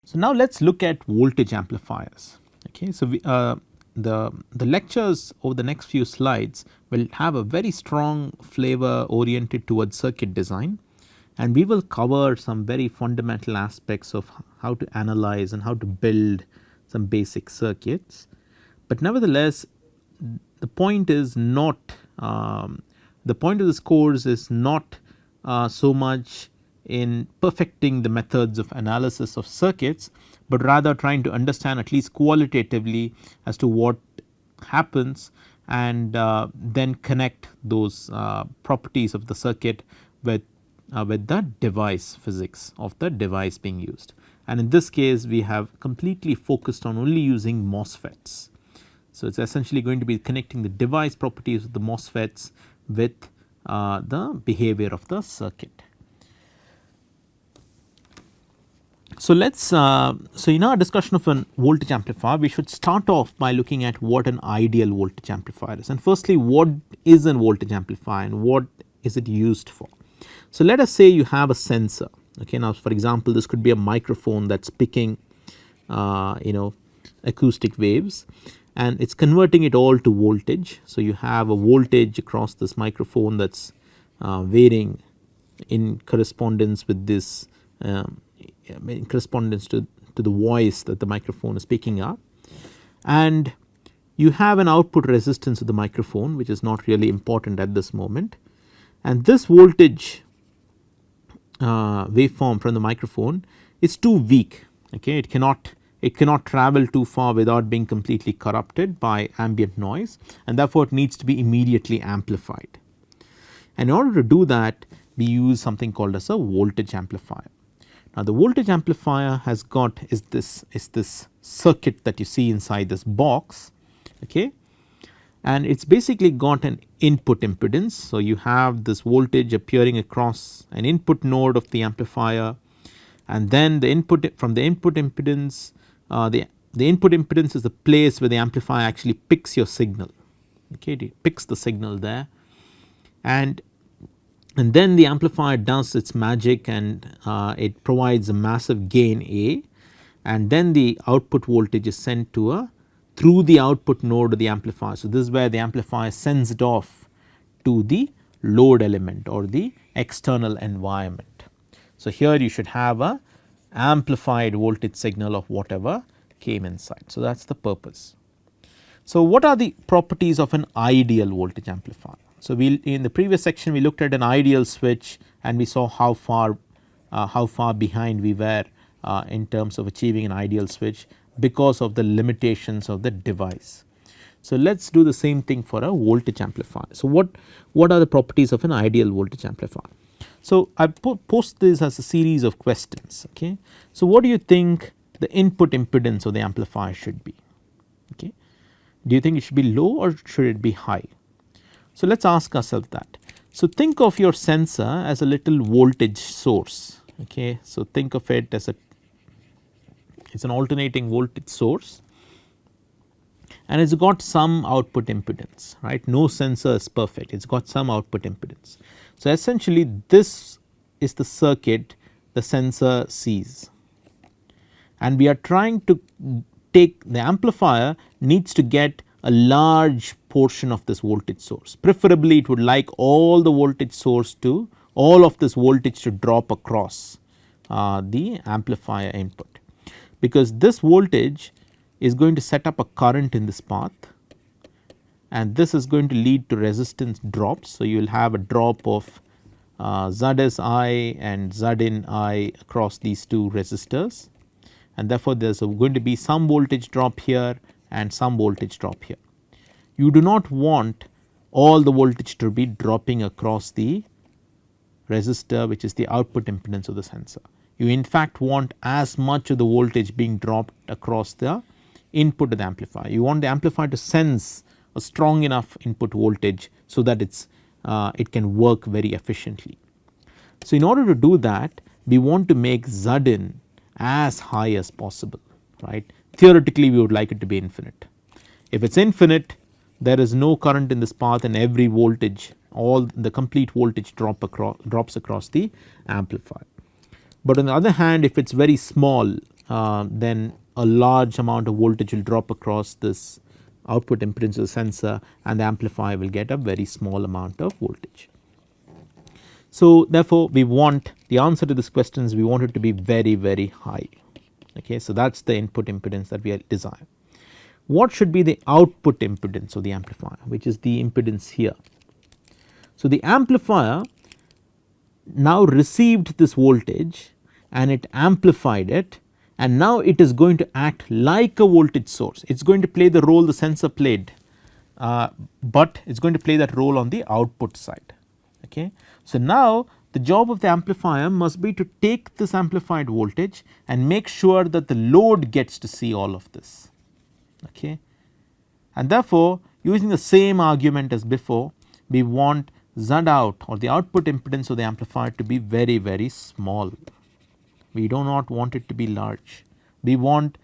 So, now let us look at voltage amplifiers. Okay. So, the lectures over the next few slides will have a very strong flavor oriented towards circuit design, and we will cover some very fundamental aspects of how to analyze and how to build some basic circuits. But nevertheless, the point is not the point of this course is not so much in perfecting the methods of analysis of circuits, but rather trying to understand at least qualitatively as to what happens, and then connect those properties of the circuit with the device physics of the device being used. And in this case we have completely focused on only using MOSFETs. So, it is essentially going to be connecting the device properties of the MOSFETs with the behavior of the circuit. So, let us so in our discussion of a voltage amplifier, we should start off by looking at what an ideal voltage amplifier is, and firstly what is a voltage amplifier and what is it used for. So, let us say you have a sensor. Okay, now for example this could be a microphone that is picking acoustic waves, and it is converting it all to voltage. So, you have a voltage across this microphone that is varying in correspondence with this in correspondence to the voice that the microphone is picking up, and you have an output resistance of the microphone which is not really important at this moment, and this voltage waveform from the microphone is too weak. Okay, it cannot travel too far without being completely corrupted by ambient noise, and therefore it needs to be immediately amplified. And in order to do that, we use something called as a voltage amplifier. Now, the voltage amplifier has got is this circuit that you see inside this box, okay, and it is basically got an input impedance. So, you have this voltage appearing across an input node of the amplifier, and then the input from the input impedance, the input impedance is the place where the amplifier actually picks your signal. Okay, it picks the signal there, and then the amplifier does its magic, and it provides a massive gain A, and then the output voltage is sent to through the output node of the amplifier. So, this is where the amplifier sends it off to the load element or the external environment. So, here you should have a amplified voltage signal of whatever came inside. So, that is the purpose. So, what are the properties of an ideal voltage amplifier? So, we in the previous section we looked at an ideal switch, and we saw how far behind we were in terms of achieving an ideal switch because of the limitations of the device. So, let us do the same thing for a voltage amplifier. So, what are the properties of an ideal voltage amplifier? So, I post this as a series of questions. Okay. So, what do you think the input impedance of the amplifier should be? Okay. Do you think it should be low or should it be high? So, let us ask ourselves that. So, think of your sensor as a little voltage source. Okay. So, think of it as it's an alternating voltage source, and it's got some output impedance, right. No sensor is perfect, it's got some output impedance. So, essentially this is the circuit the sensor sees, and we are trying to take the amplifier needs to get a large portion of this voltage source. Preferably it would like all the voltage source to all of this voltage to drop across the amplifier input, because this voltage is going to set up a current in this path, and this is going to lead to resistance drops. So, you will have a drop of ZSI and ZinI across these two resistors, and therefore, there is going to be some voltage drop here and some voltage drop here. You do not want all the voltage to be dropping across the resistor, which is the output impedance of the sensor. You in fact want as much of the voltage being dropped across the input of the amplifier. You want the amplifier to sense a strong enough input voltage so that it can work very efficiently. So, in order to do that, we want to make Zin as high as possible, right. Theoretically, we would like it to be infinite. If it is infinite, there is no current in this path, and every voltage, all the complete voltage drops across the amplifier. But on the other hand, if it is very small, then a large amount of voltage will drop across this output impedance of the sensor and the amplifier will get a very small amount of voltage. So therefore, we want the answer to this question is we want it to be very, very high. Okay, so that is the input impedance that we desire. What should be the output impedance of the amplifier, which is the impedance here. So the amplifier now received this voltage and it amplified it, and now it is going to act like a voltage source. It is going to play the role the sensor played, but it is going to play that role on the output side. Okay. So now the job of the amplifier must be to take this amplified voltage and make sure that the load gets to see all of this. Okay. And therefore, using the same argument as before, we want Z out or the output impedance of the amplifier to be very, very small. We do not want it to be large. We want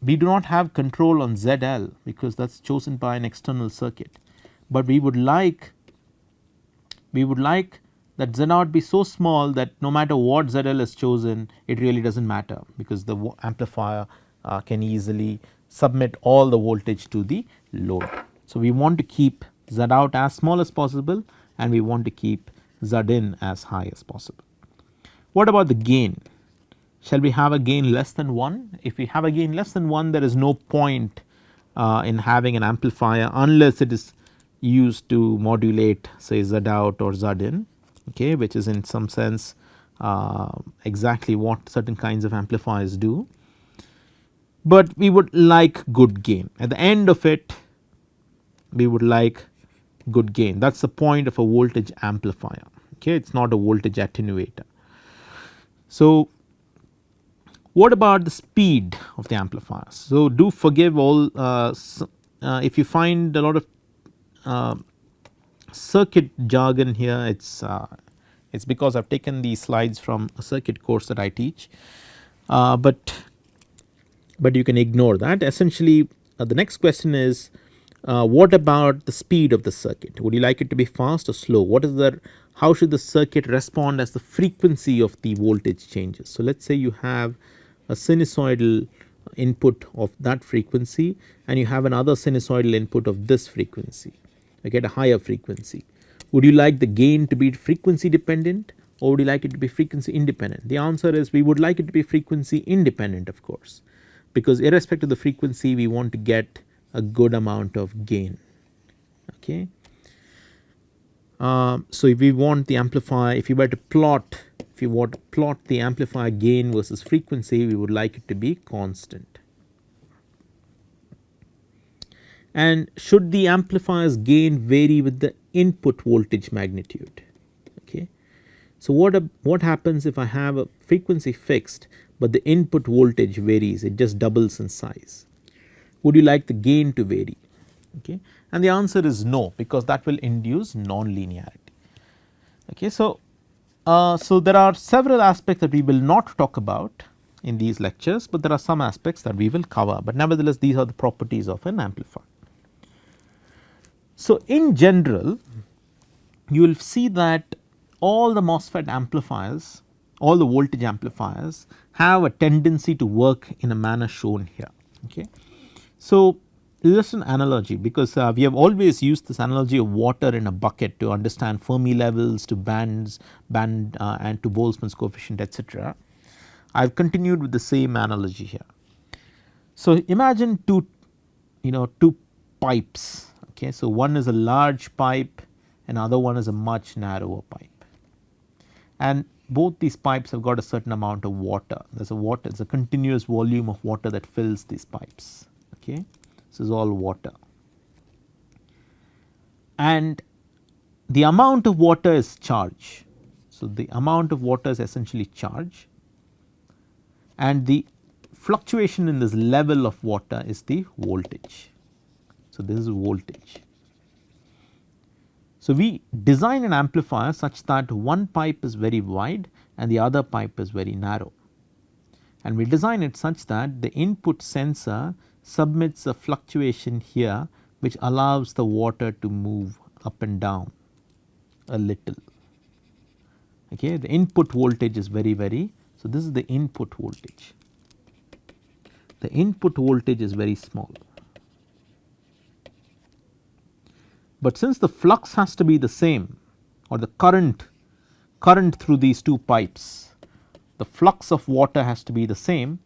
we do not have control on ZL because that is chosen by an external circuit, but we would like that Z naught be so small that no matter what ZL is chosen, it really does not matter, because the amplifier can easily submit all the voltage to the load. So we want to keep Z out as small as possible and we want to keep Z in as high as possible. What about the gain? Shall we have a gain less than 1? If we have a gain less than 1, there is no point in having an amplifier unless it is used to modulate, say, Z out or Z in, okay, which is in some sense exactly what certain kinds of amplifiers do. But we would like good gain. At the end of it, we would like good gain. That is the point of a voltage amplifier. Okay, it is not a voltage attenuator. So what about the speed of the amplifier? So do forgive all if you find a lot of circuit jargon here, it's because I've taken these slides from a circuit course that I teach, but you can ignore that. Essentially the next question is what about the speed of the circuit? Would you like it to be fast or slow? What is the, how should the circuit respond as the frequency of the voltage changes? So let us say you have a sinusoidal input of that frequency and you have another sinusoidal input of this frequency, okay, at a higher frequency. Would you like the gain to be frequency dependent or would you like it to be frequency independent? The answer is we would like it to be frequency independent, of course, because irrespective of the frequency we want to get a good amount of gain. Okay. So if we want the amplifier, if you were to plot, the amplifier gain versus frequency, we would like it to be constant. And should the amplifier's gain vary with the input voltage magnitude? Okay. So what happens if I have a frequency fixed but the input voltage varies, it just doubles in size? Would you like the gain to vary? Okay. And the answer is no, because that will induce non-linearity. Okay. So, so there are several aspects that we will not talk about in these lectures, but there are some aspects that we will cover, but nevertheless these are the properties of an amplifier. So in general you will see that all the MOSFET amplifiers, all the voltage amplifiers have a tendency to work in a manner shown here. Okay. So just an analogy, because we have always used this analogy of water in a bucket to understand Fermi levels, to band and to Boltzmann's coefficient, etc. I have continued with the same analogy here. So imagine two pipes. Okay, so one is a large pipe and other one is a much narrower pipe, and both these pipes have got a certain amount of water. There is a continuous volume of water that fills these pipes. Okay, this is all water, and the amount of water is charge. So the amount of water is essentially charge, and the fluctuation in this level of water is the voltage. So this is voltage. So we design an amplifier such that one pipe is very wide and the other pipe is very narrow, and we design it such that the input sensor submits a fluctuation here which allows the water to move up and down a little. Okay, the input voltage is very So, this is the input voltage. The input voltage is very small, but since the flux has to be the same, or the current through these two pipes, the flux of water has to be the same,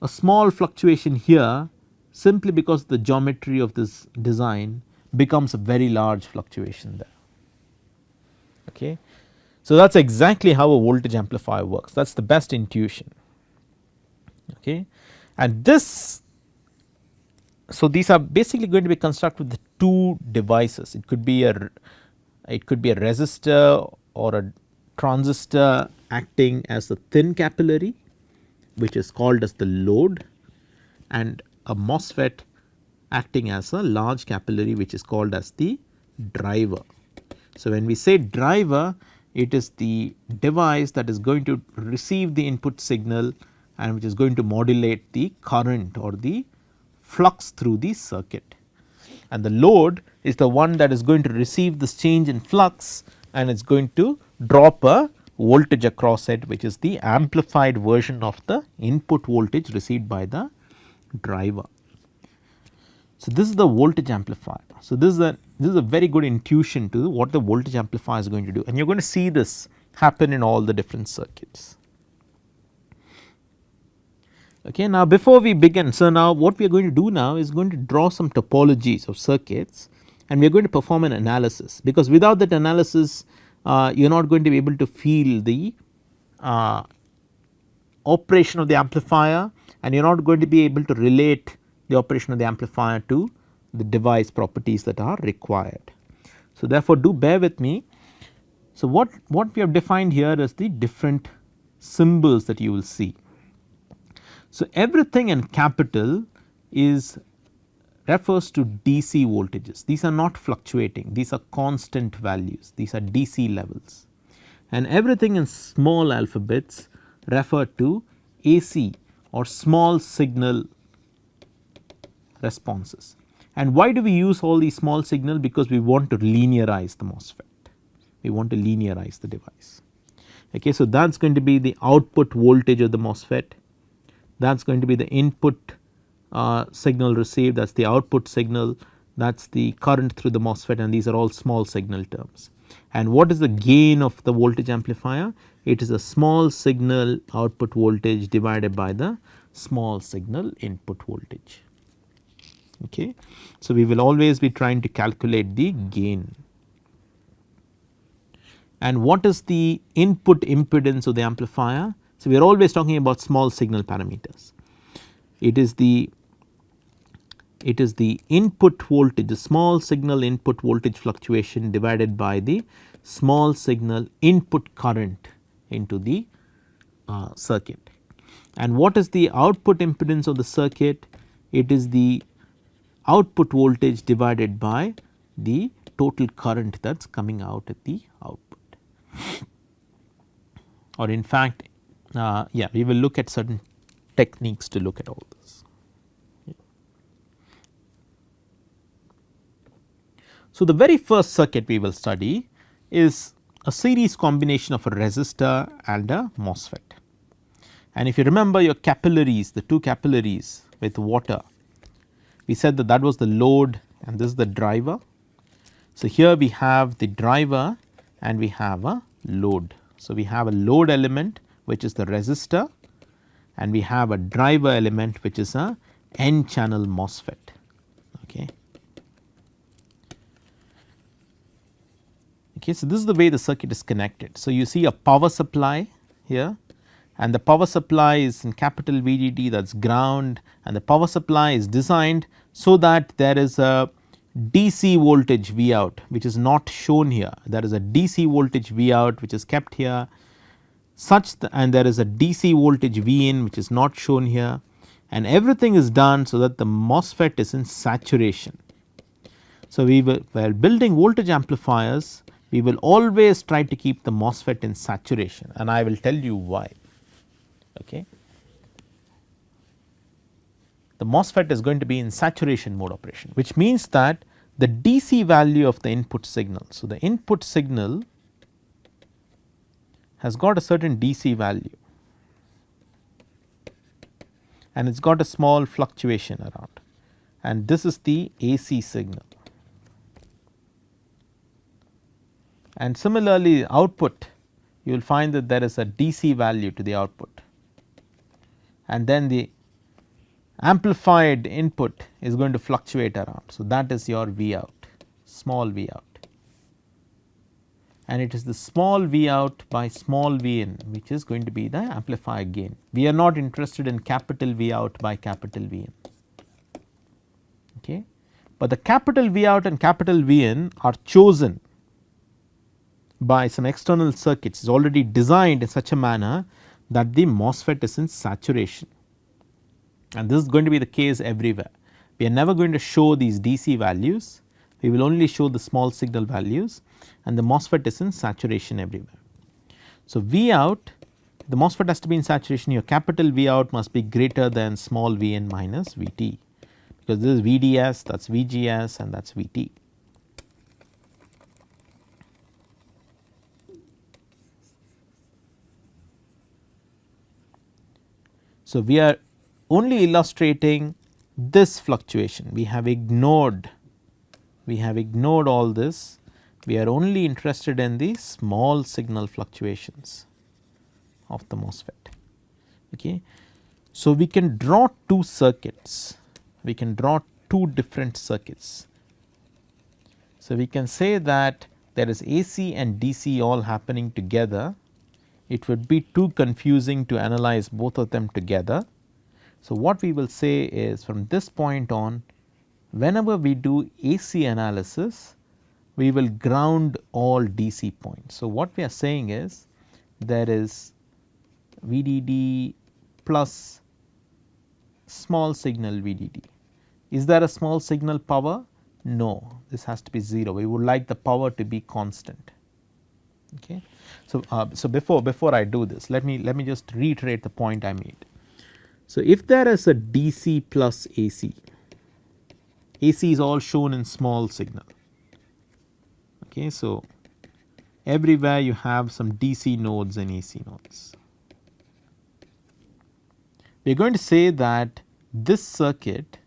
a small fluctuation here simply because the geometry of this design becomes a very large fluctuation there. Okay. So, that is exactly how a voltage amplifier works, that is the best intuition. Okay. And this, so these are basically going to be constructed with two devices. It could be a resistor or a transistor acting as a thin capillary, which is called as the load, and a MOSFET acting as a large capillary, which is called as the driver. So, when we say driver, it is the device that is going to receive the input signal and which is going to modulate the current or the flux through the circuit, and the load is the one that is going to receive this change in flux and it is going to drop a voltage across it, which is the amplified version of the input voltage received by the driver. So, this is the voltage amplifier. So, this is a very good intuition to what the voltage amplifier is going to do, and you are going to see this happen in all the different circuits. Okay. Now, before we begin, so now what we are going to do now is going to draw some topologies of circuits and we are going to perform an analysis, because without that analysis you are not going to be able to feel the operation of the amplifier, and you are not going to be able to relate the operation of the amplifier to the device properties that are required. So, therefore, do bear with me. So, what we have defined here is the different symbols that you will see. So, everything in capital is refers to DC voltages. These are not fluctuating, these are constant values, these are DC levels, and everything in small alphabets refer to AC or small signal responses. And why do we use all these small signal? Because we want to linearize the MOSFET, we want to linearize the device. Okay, so, that is going to be the output voltage of the MOSFET, that is going to be the input signal received, that is the output signal, that is the current through the MOSFET, and these are all small signal terms. And what is the gain of the voltage amplifier? It is a small signal output voltage divided by the small signal input voltage. Okay. So, we will always be trying to calculate the gain. And what is the input impedance of the amplifier? So, we are always talking about small signal parameters. It is the input voltage, the small signal input voltage fluctuation divided by the small signal input current into the circuit. And what is the output impedance of the circuit? It is the output voltage divided by the total current that is coming out at the output. Or in fact, yeah, we will look at certain techniques to look at all this. So, the very first circuit we will study is a series combination of a resistor and a MOSFET. And if you remember your capillaries, the two capillaries with water, we said that that was the load and this is the driver. So, here we have the driver and we have a load. So, we have a load element which is the resistor, and we have a driver element which is a N channel MOSFET. Okay. Okay, so, this is the way the circuit is connected. So, you see a power supply here, and the power supply is in capital VDD, that is ground, and the power supply is designed so that there is a DC voltage V out which is not shown here. There is a DC voltage V out which is kept here such and there is a DC voltage V in which is not shown here, and everything is done so that the MOSFET is in saturation. So, we will, while building voltage amplifiers, we will always try to keep the MOSFET in saturation, and I will tell you why. Okay. The MOSFET is going to be in saturation mode operation, which means that the DC value of the input signal. So, the input signal has got a certain DC value and it has got a small fluctuation around, and this is the AC signal. And similarly output, you will find that there is a DC value to the output, and then the amplified input is going to fluctuate around. So, that is your V out, small V out, and it is the small V out by small V in which is going to be the amplifier gain. We are not interested in capital V out by capital V in, okay. But the capital V out and capital V in are chosen by some external circuits. It is already designed in such a manner that the MOSFET is in saturation, and this is going to be the case everywhere. We are never going to show these DC values, we will only show the small signal values, and the MOSFET is in saturation everywhere. So, V out, the MOSFET has to be in saturation, your capital V out must be greater than small V in minus V t, because this is VDS, that is VGS, and that is VT. So, we are only illustrating this fluctuation, we have ignored all this, we are only interested in the small signal fluctuations of the MOSFET. Okay. So, we can draw two circuits, we can draw two different circuits. So, we can say that there is AC and DC all happening together, it would be too confusing to analyze both of them together. So, what we will say is from this point on, whenever we do AC analysis, we will ground all DC points. So, what we are saying is there is VDD plus small signal VDD. Is there a small signal power? No, this has to be 0. We would like the power to be constant. Okay. So, before I do this, let me just reiterate the point I made. So, if there is a DC plus AC, AC is all shown in small signal. Okay. So, everywhere you have some DC nodes and AC nodes. We are going to say that this circuit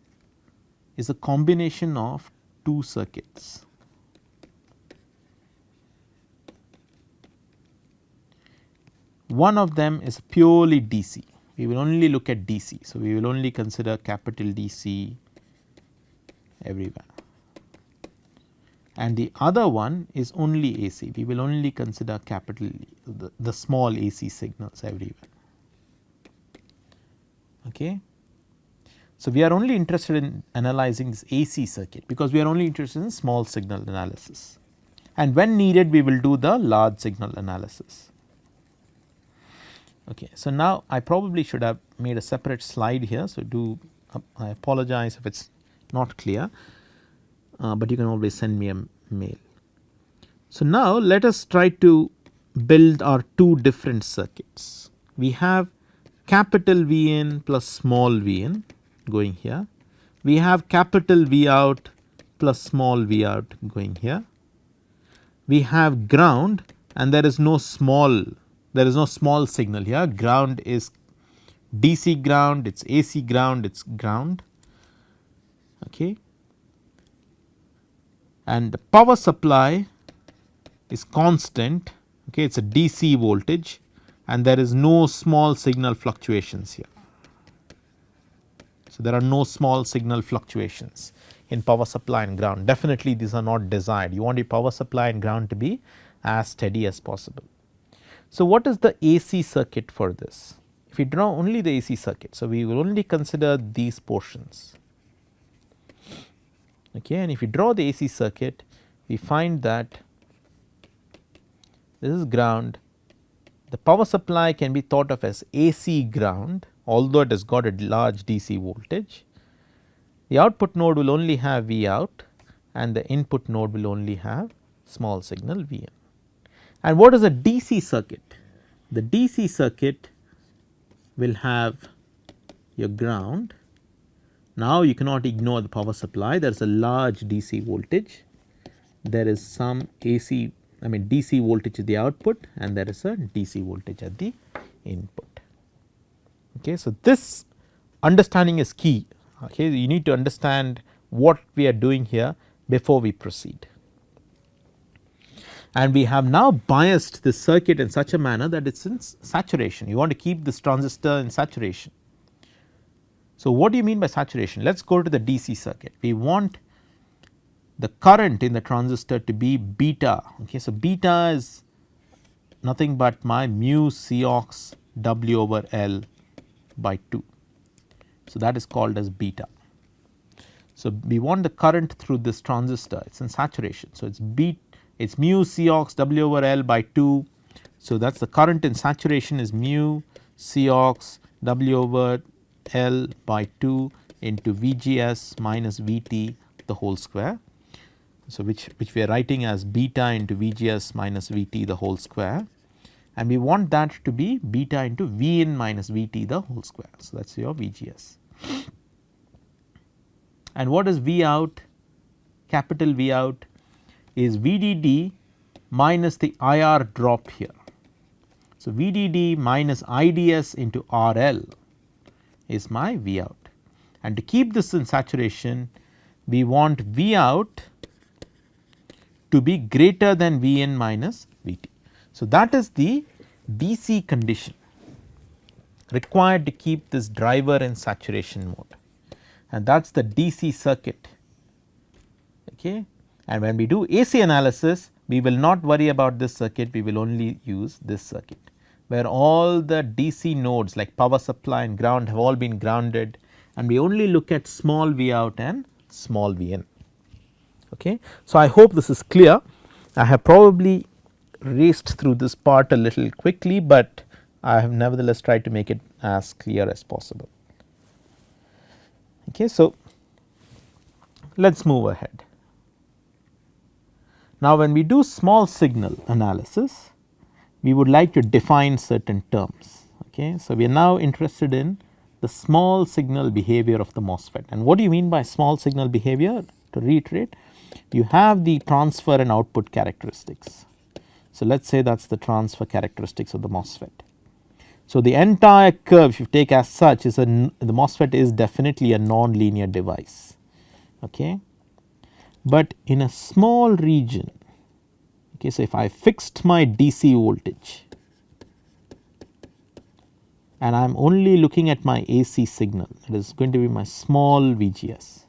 is a combination of two circuits. One of them is purely DC, we will only look at DC. So, we will only consider capital DC everywhere, and the other one is only AC, we will only consider capital the small AC signals everywhere. Okay. So, we are only interested in analyzing this AC circuit because we are only interested in small signal analysis, and when needed we will do the large signal analysis. Okay. So, now I probably should have made a separate slide here. So, I apologize if it is not clear, but you can always send me a mail. So, now let us try to build our two different circuits. We have capital V in plus small v in going here, we have capital V out plus small v out going here, we have ground and there is no small signal here, ground is DC ground, it is AC ground, it is ground. Okay. And the power supply is constant, okay, it is a DC voltage and there is no small signal fluctuations here. So, there are no small signal fluctuations in power supply and ground, definitely these are not desired, you want your power supply and ground to be as steady as possible. So, what is the AC circuit for this? If we draw only the AC circuit, so we will only consider these portions. Okay, and if we draw the AC circuit, we find that this is ground, the power supply can be thought of as AC ground, although it has got a large DC voltage. The output node will only have V out and the input node will only have small signal V in. And what is a DC circuit? The DC circuit will have your ground. Now, you cannot ignore the power supply, there is a large DC voltage, there is some AC I mean DC voltage at the output and there is a DC voltage at the input. Okay. So, this understanding is key. Okay. You need to understand what we are doing here before we proceed. And we have now biased this circuit in such a manner that it is in saturation. You want to keep this transistor in saturation. So, what do you mean by saturation? Let us go to the DC circuit. We want the current in the transistor to be beta. Okay. So, beta is nothing but my mu Cox W over L by 2. So, that is called as beta. So, we want the current through this transistor, it is in saturation. So, it is mu Cox W over L by 2. So, that is the current in saturation is mu Cox W over L by 2 into VGS minus VT the whole square. So, which we are writing as beta into VGS minus VT the whole square, and we want that to be beta into Vin minus VT the whole square. So, that is your VGS. And what is V out? Capital V out is VDD minus the IR drop here. So, VDD minus IDS into RL is my V out, and to keep this in saturation we want V out to be greater than Vn minus Vt. So, that is the DC condition required to keep this driver in saturation mode, and that is the DC circuit. Okay. And when we do AC analysis, we will not worry about this circuit, we will only use this circuit where all the DC nodes like power supply and ground have all been grounded, and we only look at small V out and small V in. Okay. So, I hope this is clear. I have probably raced through this part a little quickly, but I have nevertheless tried to make it as clear as possible. Okay. So, let us move ahead. Now, when we do small signal analysis, we would like to define certain terms. Okay. So, we are now interested in the small signal behavior of the MOSFET. And what do you mean by small signal behavior? To reiterate, you have the transfer and output characteristics. So, let us say that is the transfer characteristics of the MOSFET. So, the entire curve if you take as such is the MOSFET is definitely a non-linear device. Okay. But in a small region, okay, so if I fixed my DC voltage and I am only looking at my AC signal, it is going to be my small VGS.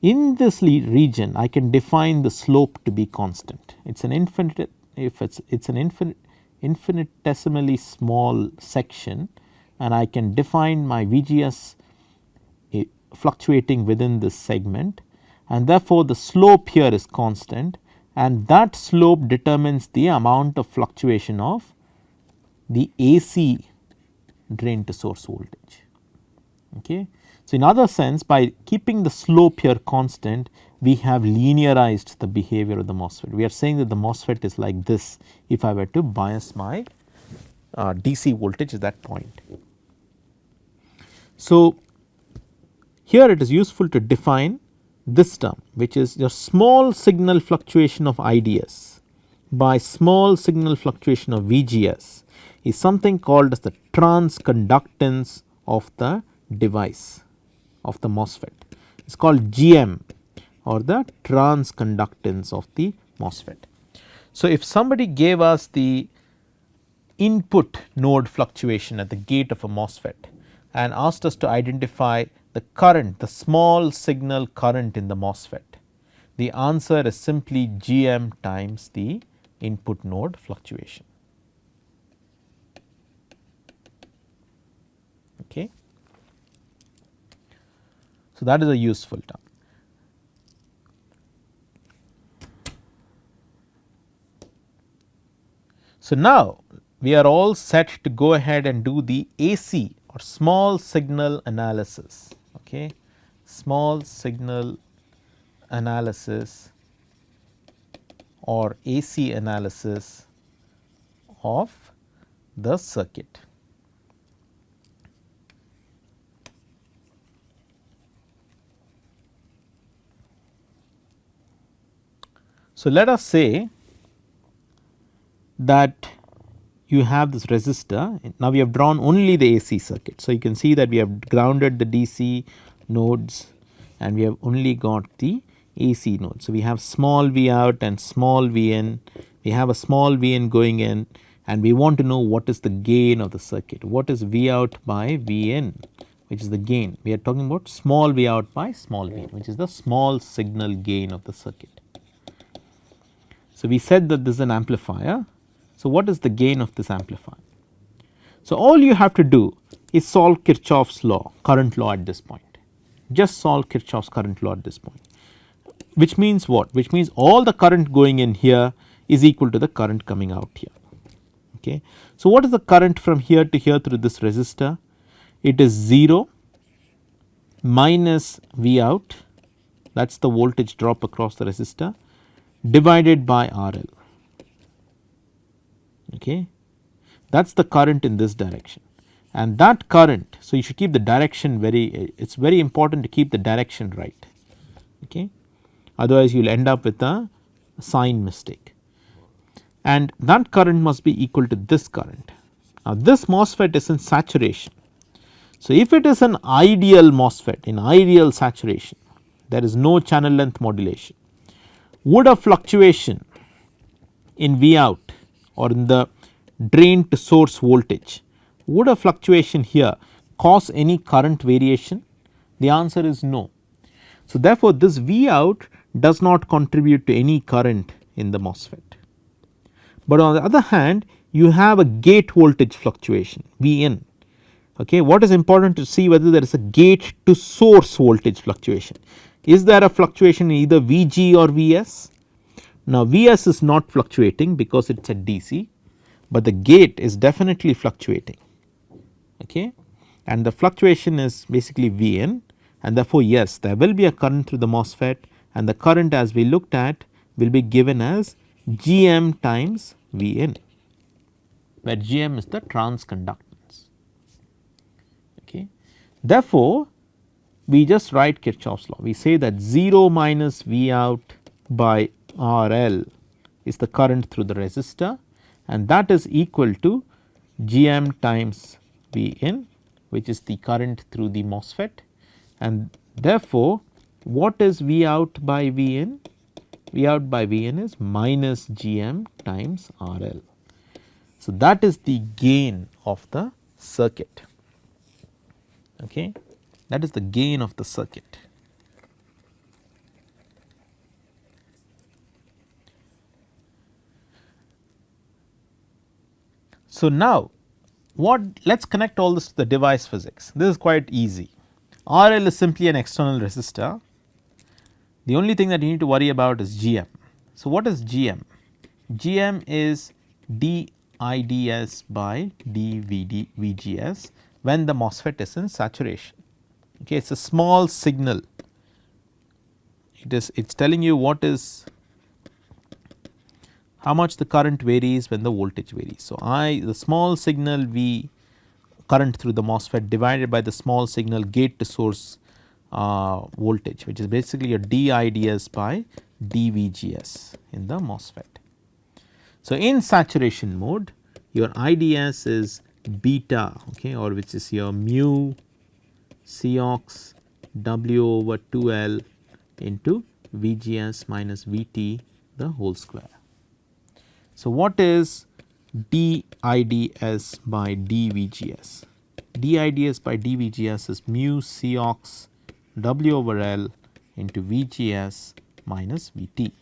In this region I can define the slope to be constant. It is an infinite, if it is an infinitesimally small section, and I can define my VGS fluctuating within this segment, and therefore, the slope here is constant, and that slope determines the amount of fluctuation of the AC drain to source voltage. Okay. So, in other sense, by keeping the slope here constant, we have linearized the behavior of the MOSFET. We are saying that the MOSFET is like this if I were to bias my DC voltage at that point. So, here it is useful to define this term, which is your small signal fluctuation of IDS by small signal fluctuation of VGS is something called as the transconductance of the device of the MOSFET. It is called GM, or the transconductance of the MOSFET. So, if somebody gave us the input node fluctuation at the gate of a MOSFET and asked us to identify the current, the small signal current in the MOSFET, the answer is simply GM times the input node fluctuation. Okay. So, that is a useful term. So, now we are all set to go ahead and do the AC or small signal analysis. Okay. Small signal analysis or AC analysis of the circuit. So, let us say that you have this resistor. Now we have drawn only the AC circuit. So you can see that we have grounded the DC nodes and we have only got the AC node. So we have small V out and small V in, we have a small V in going in, and we want to know what is the gain of the circuit. What is V out by V in, which is the gain. We are talking about small V out by small V in, which is the small signal gain of the circuit. So we said that this is an amplifier. So what is the gain of this amplifier? So all you have to do is solve Kirchhoff's law, current law at this point. Just solve Kirchhoff's current law at this point. Which means what? Which means all the current going in here is equal to the current coming out here. Okay. So what is the current from here to here through this resistor? It is 0 minus V out, that is the voltage drop across the resistor, divided by RL. Okay. That is the current in this direction, and that current, so you should keep the direction it is very important to keep the direction right. Okay. Otherwise you will end up with a sign mistake, and that current must be equal to this current. Now this MOSFET is in saturation. So if it is an ideal MOSFET in ideal saturation, there is no channel length modulation, would a fluctuation in V out or in the drain to source voltage, would a fluctuation here cause any current variation? The answer is no. So therefore this V out does not contribute to any current in the MOSFET. But on the other hand, you have a gate voltage fluctuation V in. Okay. What is important to see whether there is a gate to source voltage fluctuation. Is there a fluctuation in either Vg or Vs? Now Vs is not fluctuating because it is a DC, but the gate is definitely fluctuating. Okay. And the fluctuation is basically V in, and therefore yes, there will be a current through the MOSFET, and the current as we looked at will be given as Gm times V in, where Gm is the transconductance. Okay. Therefore, we just write Kirchhoff's law. We say that 0 minus V out by RL is the current through the resistor, and that is equal to Gm times V in, which is the current through the MOSFET, and therefore what is V out by V in? V out by V in is minus Gm times RL. So that is the gain of the circuit. Okay. That is the gain of the circuit. So now let us connect all this to the device physics. This is quite easy. RL is simply an external resistor. The only thing that you need to worry about is Gm. So what is Gm? Gm is dIDs by dVGS when the MOSFET is in saturation. Okay, it is a small signal. It is telling you what is, how much the current varies when the voltage varies. So the small signal V current through the MOSFET divided by the small signal gate to source voltage, which is basically a dIDs by dVGS in the MOSFET. So in saturation mode, your IDS is beta, okay, or which is your mu Cox W over 2L into VGS minus VT the whole square. So what is dIDs by dVGS? dIDs by dVGS is mu Cox W over L into VGS minus VT.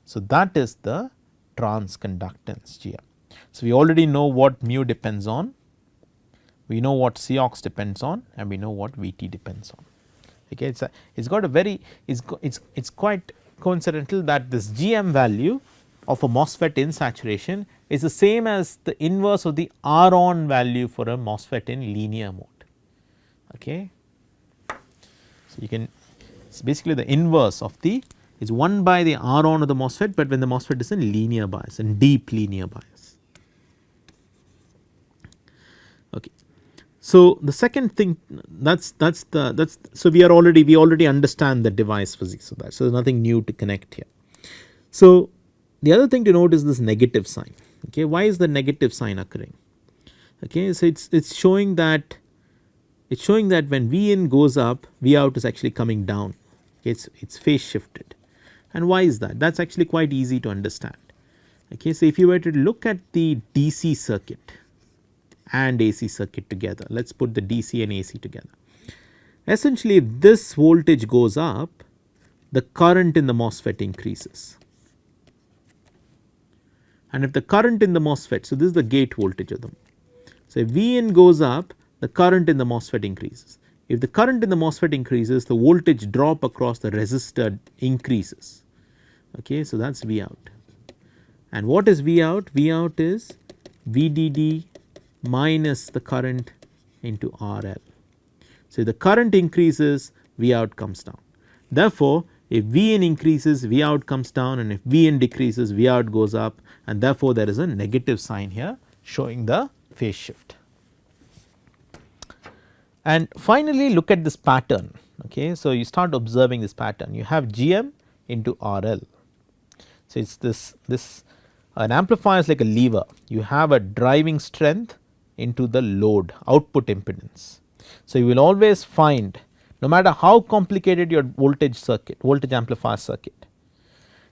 So that is the transconductance Gm. So we already know what mu depends on, we know what Cox depends on, and we know what Vt depends on. Okay, it's got a very, it's quite coincidental that this Gm value of a MOSFET in saturation is the same as the inverse of the R-on value for a MOSFET in linear mode. Okay. So you can, it is basically the inverse of the, is 1 by the R-on of the MOSFET, but when the MOSFET is in linear bias, in deep linear bias. Okay. So the second thing, so we already understand the device physics of that. So there is nothing new to connect here. So the other thing to note is this negative sign. Okay, why is the negative sign occurring? Okay, so it's showing that when V in goes up, V out is actually coming down. Okay, it's phase shifted. And why is that? That's actually quite easy to understand. Okay, so if you were to look at the DC circuit and AC circuit together, let's put the DC and AC together. Essentially, if this voltage goes up, the current in the MOSFET increases. And if the current in the MOSFET, so this is the gate voltage of them. So if V in goes up, the current in the MOSFET increases. If the current in the MOSFET increases, the voltage drop across the resistor increases. Okay, so that is V out. And what is V out? V out is VDD minus the current into RL. So if the current increases, V out comes down. Therefore, if V in increases, V out comes down, and if V in decreases, V out goes up, and therefore there is a negative sign here showing the phase shift. And finally, look at this pattern. Okay, so you start observing this pattern. You have GM into RL. So it's this an amplifier is like a lever. You have a driving strength into the load output impedance. So you will always find, no matter how complicated your voltage amplifier circuit,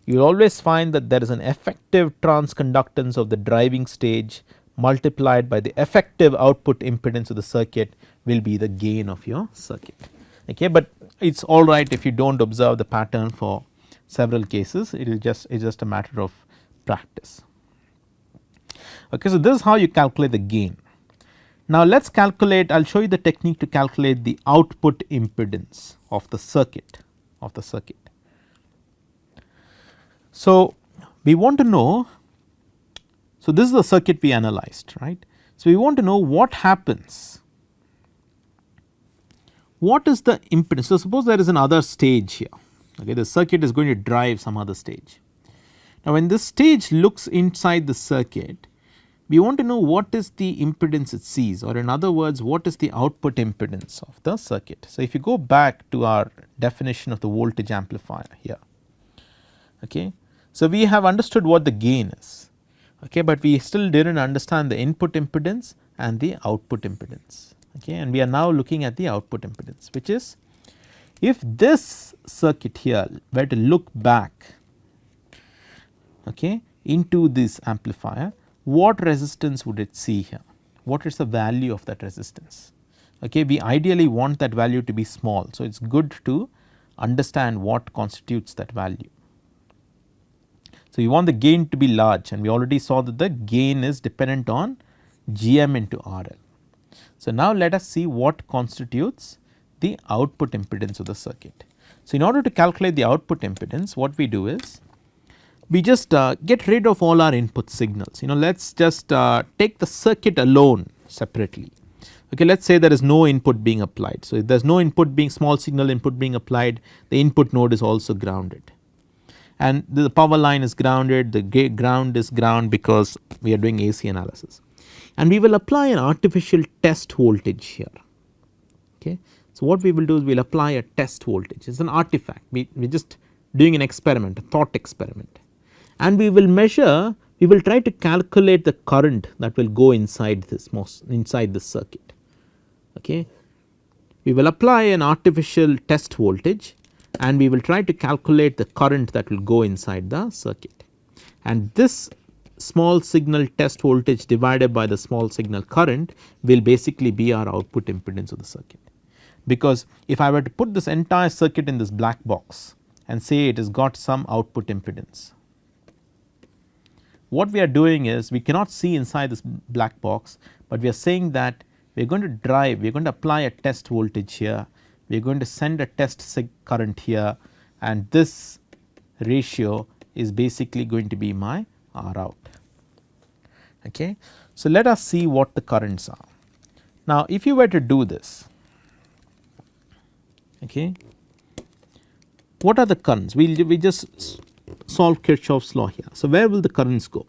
you will always find that there is an effective transconductance of the driving stage multiplied by the effective output impedance of the circuit will be the gain of your circuit. Okay, but it is alright if you do not observe the pattern for several cases, it is just a matter of practice. Okay, so this is how you calculate the gain. Now let us calculate, I will show you the technique to calculate the output impedance of the circuit So we want to know, so this is the circuit we analyzed, right. So we want to know what happens, what is the impedance. So suppose there is another stage here, okay, the circuit is going to drive some other stage. Now when this stage looks inside the circuit, we want to know what is the impedance it sees, or in other words what is the output impedance of the circuit. So if you go back to our definition of the voltage amplifier here, okay. So we have understood what the gain is, okay, but we still did not understand the input impedance and the output impedance, okay, and we are now looking at the output impedance, which is if this circuit here were to look back, okay, into this amplifier, what resistance would it see here? What is the value of that resistance? Okay, we ideally want that value to be small. So, it is good to understand what constitutes that value. So, you want the gain to be large, and we already saw that the gain is dependent on GM into RL. So, now let us see what constitutes the output impedance of the circuit. So, in order to calculate the output impedance, what we do is we just get rid of all our input signals. Let us just take the circuit alone separately. Okay, let us say there is no input being applied. So, if there is no input being small signal input being applied, the input node is also grounded, and the power line is grounded, the ground is ground because we are doing AC analysis, and we will apply an artificial test voltage here. Okay. So, what we will do is we will apply a test voltage. It is an artifact, we are just doing an experiment, a thought experiment, and we will measure, we will try to calculate the current that will go inside this circuit. Okay. We will apply an artificial test voltage and we will try to calculate the current that will go inside the circuit, and this small signal test voltage divided by the small signal current will basically be our output impedance of the circuit. Because if I were to put this entire circuit in this black box and say it has got some output impedance, what we are doing is we cannot see inside this black box, but we are saying that we are going to drive, we are going to apply a test voltage here, we are going to send a test current here, and this ratio is basically going to be my R out. Okay. So, let us see what the currents are. Now, if you were to do this, okay, what are the currents? We just solve Kirchhoff's law here. So, where will the currents go?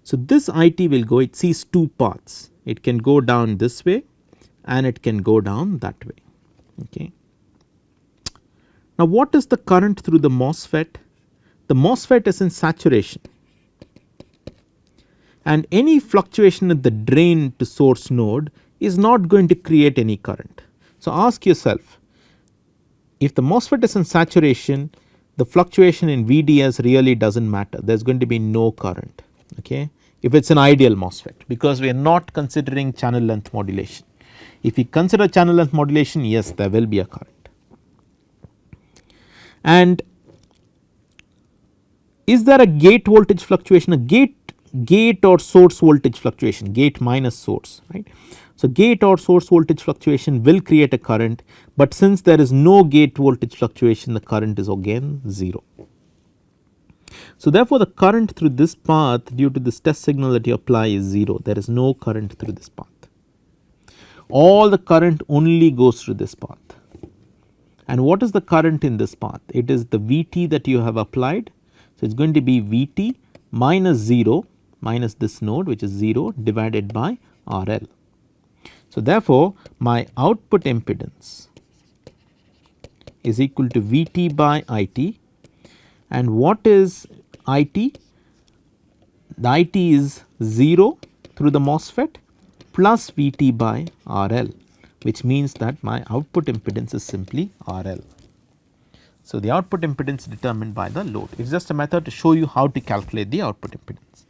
So, this IT will go, it sees two paths, it can go down this way and it can go down that way. Okay. Now, what is the current through the MOSFET? The MOSFET is in saturation, and any fluctuation at the drain to source node is not going to create any current. So, ask yourself, if the MOSFET is in saturation, the fluctuation in VDS really does not matter, there is going to be no current, okay, if it is an ideal MOSFET, because we are not considering channel length modulation. If we consider channel length modulation, yes, there will be a current. And is there a gate voltage fluctuation, a gate or source voltage fluctuation, gate minus source, right. So, gate or source voltage fluctuation will create a current, but since there is no gate voltage fluctuation, the current is again 0. So, therefore, the current through this path due to this test signal that you apply is 0, there is no current through this path. All the current only goes through this path. And what is the current in this path? It is the Vt that you have applied. So, it is going to be Vt minus 0 minus this node, which is 0, divided by RL. So, therefore, my output impedance is equal to Vt by It, and what is It? The It is 0 through the MOSFET plus Vt by RL, which means that my output impedance is simply RL. So, the output impedance is determined by the load. It is just a method to show you how to calculate the output impedance.